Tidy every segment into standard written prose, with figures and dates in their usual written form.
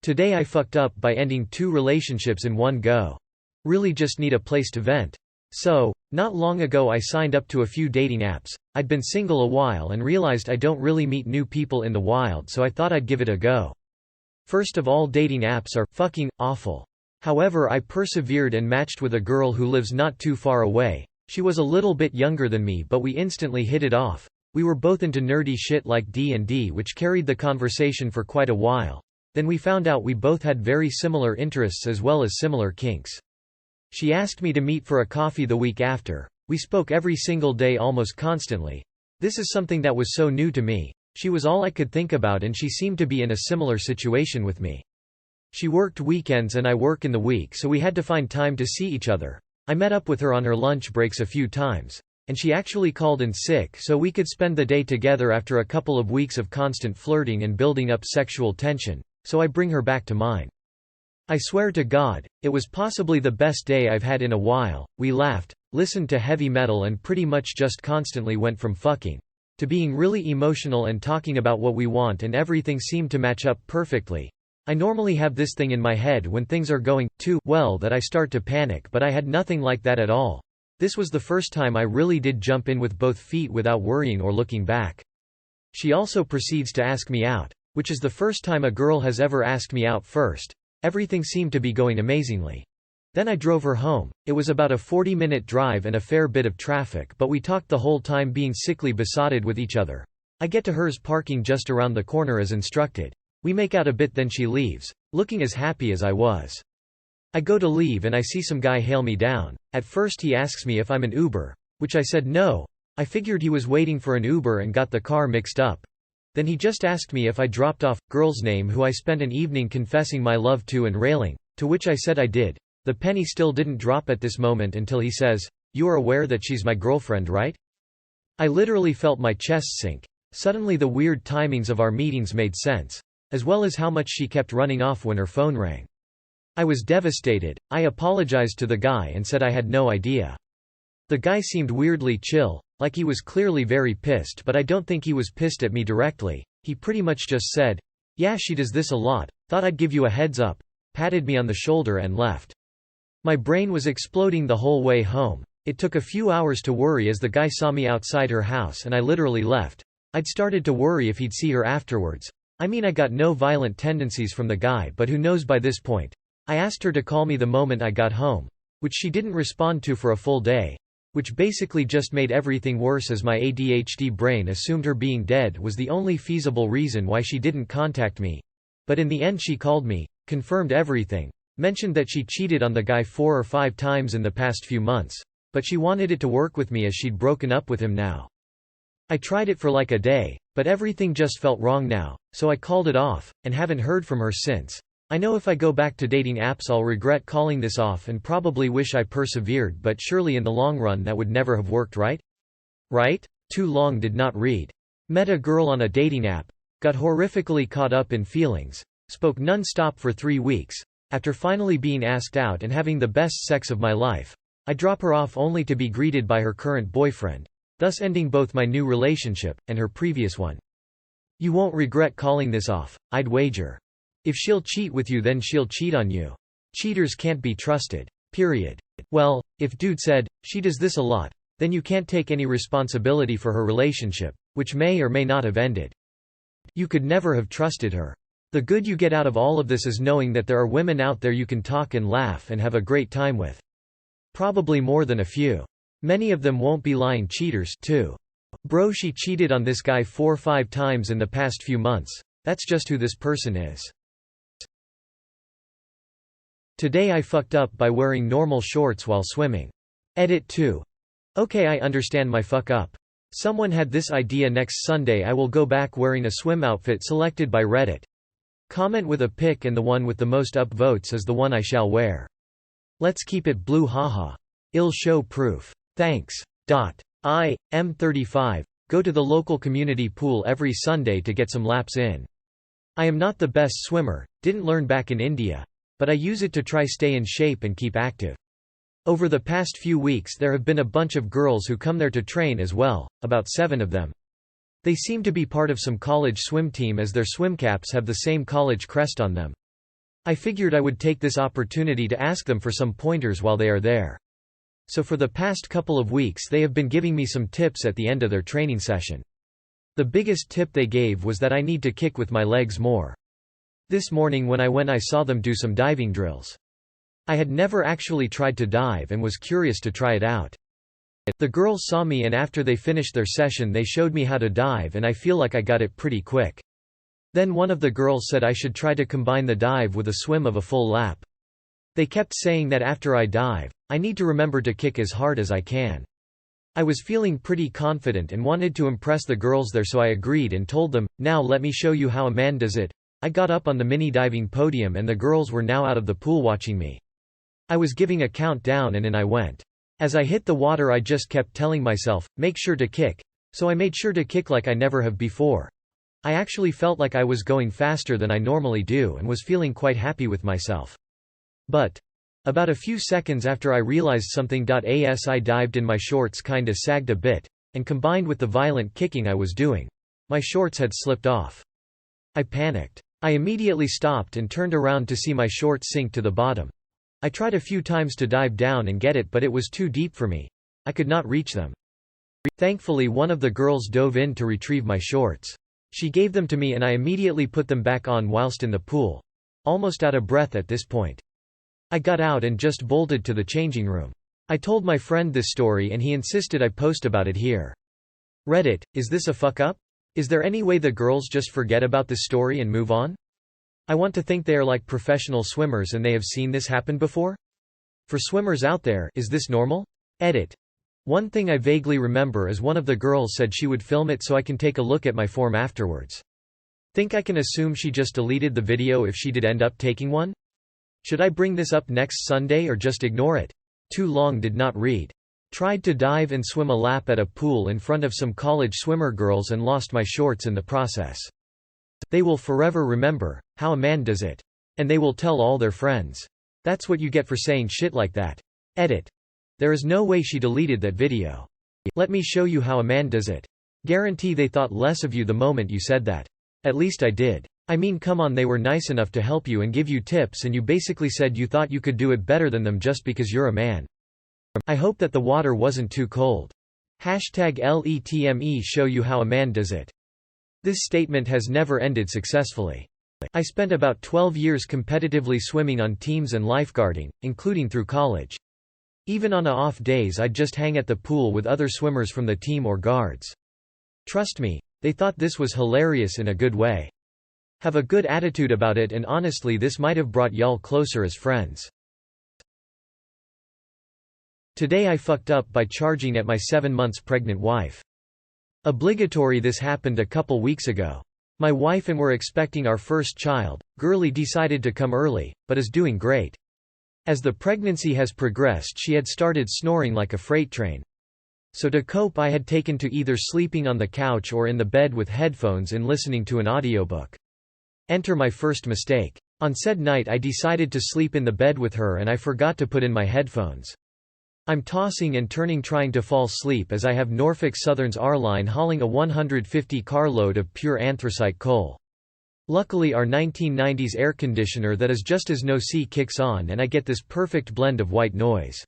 Today I fucked up by ending 2 relationships in one go. Really just need a place to vent. So, not long ago I signed up to a few dating apps. I'd been single a while and realized I don't really meet new people in the wild, so I thought I'd give it a go. First of all, dating apps are fucking awful. However, I persevered and matched with a girl who lives not too far away. She was a little bit younger than me, but we instantly hit it off. We were both into nerdy shit like D&D, which carried the conversation for quite a while. Then we found out we both had very similar interests as well as similar kinks. She asked me to meet for a coffee the week after. We spoke every single day almost constantly. This is something that was so new to me. She was all I could think about, and she seemed to be in a similar situation with me. She worked weekends and I work in the week, so we had to find time to see each other. I met up with her on her lunch breaks a few times. And she actually called in sick so we could spend the day together after a couple of weeks of constant flirting and building up sexual tension. So I bring her back to mine. I swear to God, it was possibly the best day I've had in a while. We laughed, listened to heavy metal, and pretty much just constantly went from fucking to being really emotional and talking about what we want, and everything seemed to match up perfectly. I normally have this thing in my head when things are going too well that I start to panic, but I had nothing like that at all. This was the first time I really did jump in with both feet without worrying or looking back. She also proceeds to ask me out, which is the first time a girl has ever asked me out first. Everything seemed to be going amazingly. Then I drove her home. It was about a 40-minute drive and a fair bit of traffic, but we talked the whole time, being sickly besotted with each other. I get to hers parking just around the corner as instructed. We make out a bit, then she leaves, looking as happy as I was. I go to leave and I see some guy hail me down. At first he asks me if I'm an Uber, which I said no. I figured he was waiting for an Uber and got the car mixed up. Then he just asked me if I dropped off girl's name who I spent an evening confessing my love to and railing, to which I said I did. The penny still didn't drop at this moment until he says, "You are aware that she's my girlfriend, right?" I literally felt my chest sink. Suddenly the weird timings of our meetings made sense, as well as how much she kept running off when her phone rang. I was devastated. I apologized to the guy and said I had no idea. The guy seemed weirdly chill, like he was clearly very pissed, but I don't think he was pissed at me directly. He pretty much just said, "Yeah, she does this a lot, thought I'd give you a heads up," patted me on the shoulder and left. My brain was exploding the whole way home. It took a few hours to worry as the guy saw me outside her house and I literally left. I'd started to worry if he'd see her afterwards. I mean, I got no violent tendencies from the guy, but who knows by this point. I asked her to call me the moment I got home, which she didn't respond to for a full day. Which basically just made everything worse, as my ADHD brain assumed her being dead was the only feasible reason why she didn't contact me. But in the end she called me, confirmed everything, mentioned that she cheated on the guy 4 or 5 times in the past few months, but she wanted it to work with me as she'd broken up with him now. I tried it for like a day, but everything just felt wrong now, so I called it off, and haven't heard from her since. I know if I go back to dating apps I'll regret calling this off and probably wish I persevered, but surely in the long run that would never have worked, right? Right? Too long did not read. Met a girl on a dating app. Got horrifically caught up in feelings. Spoke non-stop for 3 weeks. After finally being asked out and having the best sex of my life, I drop her off only to be greeted by her current boyfriend, thus ending both my new relationship and her previous one. You won't regret calling this off, I'd wager. If she'll cheat with you, then she'll cheat on you. Cheaters can't be trusted. Period. Well, if dude said, "She does this a lot," then you can't take any responsibility for her relationship, which may or may not have ended. You could never have trusted her. The good you get out of all of this is knowing that there are women out there you can talk and laugh and have a great time with. Probably more than a few. Many of them won't be lying cheaters, too. Bro, she cheated on this guy 4 or 5 times in the past few months. That's just who this person is. Today I fucked up by wearing normal shorts while swimming. Edit 2. Okay, I understand my fuck up. Someone had this idea. Next Sunday I will go back wearing a swim outfit selected by Reddit. Comment with a pic, and the one with the most upvotes is the one I shall wear. Let's keep it blue, haha. I'll show proof. Thanks. I am 35. Go to the local community pool every Sunday to get some laps in. I am not the best swimmer, didn't learn back in India, but I use it to try stay in shape and keep active. Over the past few weeks there have been a bunch of girls who come there to train as well, about 7 of them. They seem to be part of some college swim team, as their swim caps have the same college crest on them. I figured I would take this opportunity to ask them for some pointers while they are there. So for the past couple of weeks they have been giving me some tips at the end of their training session. The biggest tip they gave was that I need to kick with my legs more. This morning when I went I saw them do some diving drills. I had never actually tried to dive and was curious to try it out. The girls saw me and after they finished their session they showed me how to dive and I feel like I got it pretty quick. Then one of the girls said I should try to combine the dive with a swim of a full lap. They kept saying that after I dive, I need to remember to kick as hard as I can. I was feeling pretty confident and wanted to impress the girls there, so I agreed and told them, "Now let me show you how a man does it." I got up on the mini diving podium and the girls were now out of the pool watching me. I was giving a countdown and in I went. As I hit the water I just kept telling myself, make sure to kick. So I made sure to kick like I never have before. I actually felt like I was going faster than I normally do and was feeling quite happy with myself. But about a few seconds after I realized something, as I dived in my shorts kinda sagged a bit, and combined with the violent kicking I was doing, my shorts had slipped off. I panicked. I immediately stopped and turned around to see my shorts sink to the bottom. I tried a few times to dive down and get it, but it was too deep for me. I could not reach them. Thankfully one of the girls dove in to retrieve my shorts. She gave them to me and I immediately put them back on whilst in the pool. Almost out of breath at this point. I got out and just bolted to the changing room. I told my friend this story and he insisted I post about it here. Reddit, is this a fuck up? Is there any way the girls just forget about this story and move on? I want to think they are like professional swimmers and they have seen this happen before? For swimmers out there, is this normal? Edit. One thing I vaguely remember is one of the girls said she would film it so I can take a look at my form afterwards. Think I can assume she just deleted the video if she did end up taking one? Should I bring this up next Sunday or just ignore it? Too long did not read. Tried to dive and swim a lap at a pool in front of some college swimmer girls and lost my shorts in the process. They will forever remember how a man does it. And they will tell all their friends. That's what you get for saying shit like that. Edit. There is no way she deleted that video. Let me show you how a man does it. Guarantee they thought less of you the moment you said that. At least I did. I mean, come on, they were nice enough to help you and give you tips and you basically said you thought you could do it better than them just because you're a man. I hope that the water wasn't too cold. #LETME show you how a man does it. This statement has never ended successfully. I spent about 12 years competitively swimming on teams and lifeguarding, including through college. Even on off days I'd just hang at the pool with other swimmers from the team or guards. Trust me, they thought this was hilarious in a good way. Have a good attitude about it, and honestly this might have brought y'all closer as friends. Today I fucked up by charging at my 7 months pregnant wife. Obligatory. This happened a couple weeks ago. My wife and we're expecting our first child. Girlie decided to come early, but is doing great. As the pregnancy has progressed she had started snoring like a freight train. So to cope I had taken to either sleeping on the couch or in the bed with headphones and listening to an audiobook. Enter my first mistake. On said night I decided to sleep in the bed with her and I forgot to put in my headphones. I'm tossing and turning trying to fall asleep as I have Norfolk Southern's R-Line hauling a 150 carload of pure anthracite coal. Luckily our 1990s air conditioner that is just as no-see kicks on and I get this perfect blend of white noise.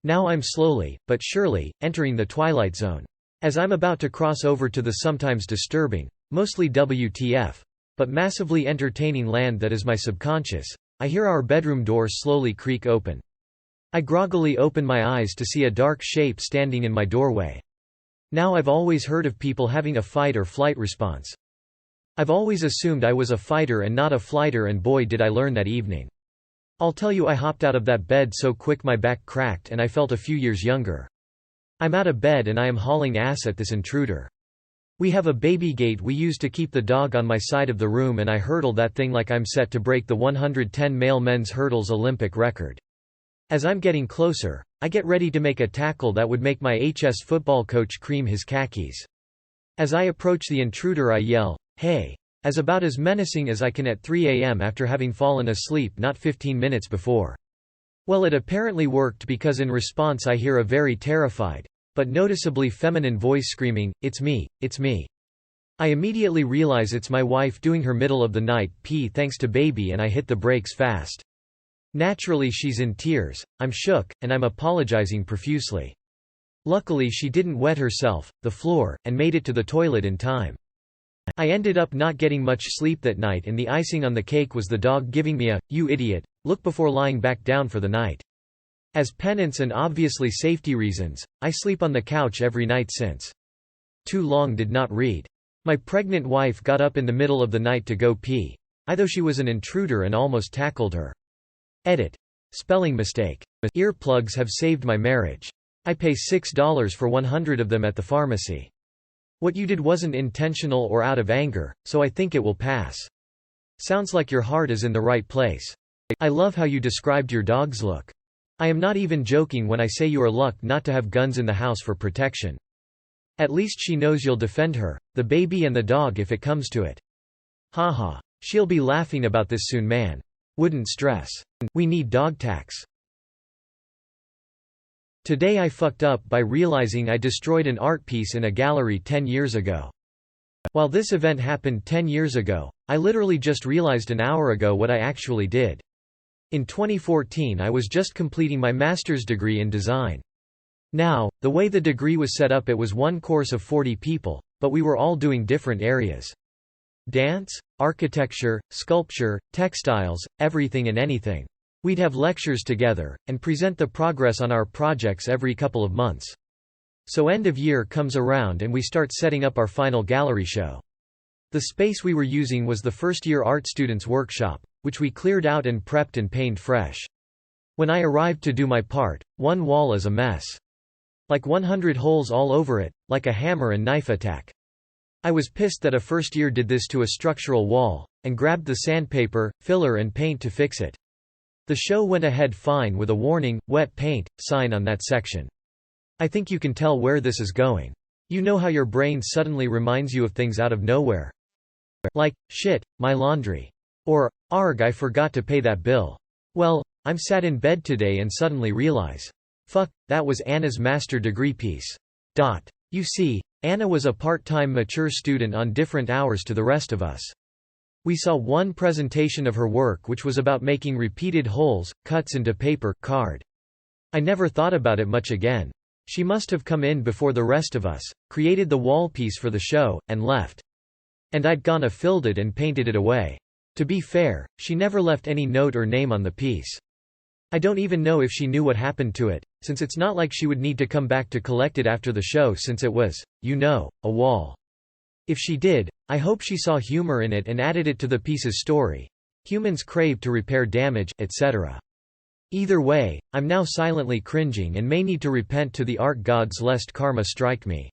Now I'm slowly, but surely, entering the twilight zone. As I'm about to cross over to the sometimes disturbing, mostly WTF, but massively entertaining land that is my subconscious, I hear our bedroom door slowly creak open. I groggily open my eyes to see a dark shape standing in my doorway. Now I've always heard of people having a fight or flight response. I've always assumed I was a fighter and not a flighter, and boy did I learn that evening. I'll tell you, I hopped out of that bed so quick my back cracked and I felt a few years younger. I'm out of bed and I am hauling ass at this intruder. We have a baby gate we use to keep the dog on my side of the room and I hurdle that thing like I'm set to break the 110 male men's hurdles Olympic record. As I'm getting closer, I get ready to make a tackle that would make my HS football coach cream his khakis. As I approach the intruder I yell, "Hey!" as about as menacing as I can at 3 a.m. after having fallen asleep not 15 minutes before. Well, it apparently worked because in response I hear a very terrified, but noticeably feminine voice screaming, "It's me, it's me." I immediately realize it's my wife doing her middle of the night pee thanks to baby, and I hit the brakes fast. Naturally she's in tears, I'm shook, and I'm apologizing profusely. Luckily she didn't wet herself, the floor, and made it to the toilet in time. I ended up not getting much sleep that night, and the icing on the cake was the dog giving me a "you idiot" look before lying back down for the night. As penance and obviously safety reasons, I sleep on the couch every night since. Too long did not read. My pregnant wife got up in the middle of the night to go pee. I thought she was an intruder and almost tackled her. Edit. Spelling mistake. Earplugs have saved my marriage. I pay $6 for 100 of them at the pharmacy. What you did wasn't intentional or out of anger, so I think it will pass. Sounds like your heart is in the right place. I love how you described your dog's look. I am not even joking when I say you are lucky not to have guns in the house for protection. At least she knows you'll defend her, the baby and the dog if it comes to it. Haha. She'll be laughing about this soon, man. Wouldn't stress. We need dog tax. Today I fucked up by realizing I destroyed an art piece in a gallery 10 years ago. While this event happened 10 years ago, I literally just realized an hour ago what I actually did. In 2014 I was just completing my master's degree in design. Now, the way the degree was set up, it was one course of 40 people, but we were all doing different areas. Dance, architecture, sculpture, textiles, everything and anything. We'd have lectures together, and present the progress on our projects every couple of months. So end of year comes around and we start setting up our final gallery show. The space we were using was the first-year art students' workshop, which we cleared out and prepped and painted fresh. When I arrived to do my part, one wall is a mess. Like 100 holes all over it, like a hammer and knife attack. I was pissed that a first year did this to a structural wall, and grabbed the sandpaper, filler and paint to fix it. The show went ahead fine with a warning, wet paint, sign on that section. I think you can tell where this is going. You know how your brain suddenly reminds you of things out of nowhere. Like, shit, my laundry. Or, arg, I forgot to pay that bill. Well, I'm sat in bed today and suddenly realize. Fuck, that was Anna's master degree piece. You see, Anna was a part-time mature student on different hours to the rest of us. We saw one presentation of her work which was about making repeated holes, cuts into paper, card. I never thought about it much again. She must have come in before the rest of us, created the wall piece for the show, and left. And I'd gone filled it and painted it away. To be fair, she never left any note or name on the piece. I don't even know if she knew what happened to it, since it's not like she would need to come back to collect it after the show since it was, a wall. If she did, I hope she saw humor in it and added it to the piece's story. Humans crave to repair damage, etc. Either way, I'm now silently cringing and may need to repent to the art gods lest karma strike me.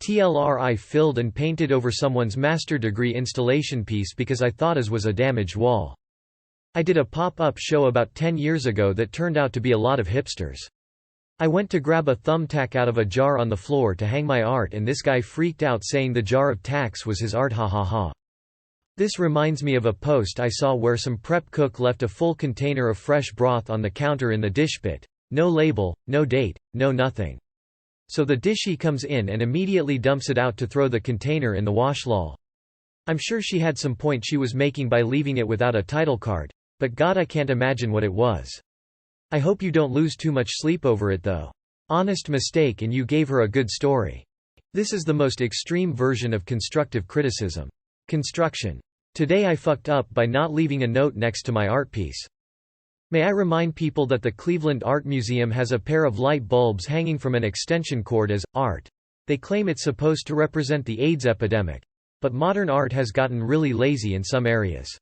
TLR, I filled and painted over someone's master degree installation piece because I thought as was a damaged wall. I did a pop-up show about 10 years ago that turned out to be a lot of hipsters. I went to grab a thumbtack out of a jar on the floor to hang my art and this guy freaked out saying the jar of tacks was his art, ha ha ha. This reminds me of a post I saw where some prep cook left a full container of fresh broth on the counter in the dish pit. No label, no date, no nothing. So the dishie comes in and immediately dumps it out to throw the container in the wash lol. I'm sure she had some point she was making by leaving it without a title card. But God, I can't imagine what it was. I hope you don't lose too much sleep over it though. Honest mistake and you gave her a good story. This is the most extreme version of constructive criticism. Construction. Today I fucked up by not leaving a note next to my art piece. May I remind people that the Cleveland Art Museum has a pair of light bulbs hanging from an extension cord as art. They claim it's supposed to represent the AIDS epidemic. But modern art has gotten really lazy in some areas.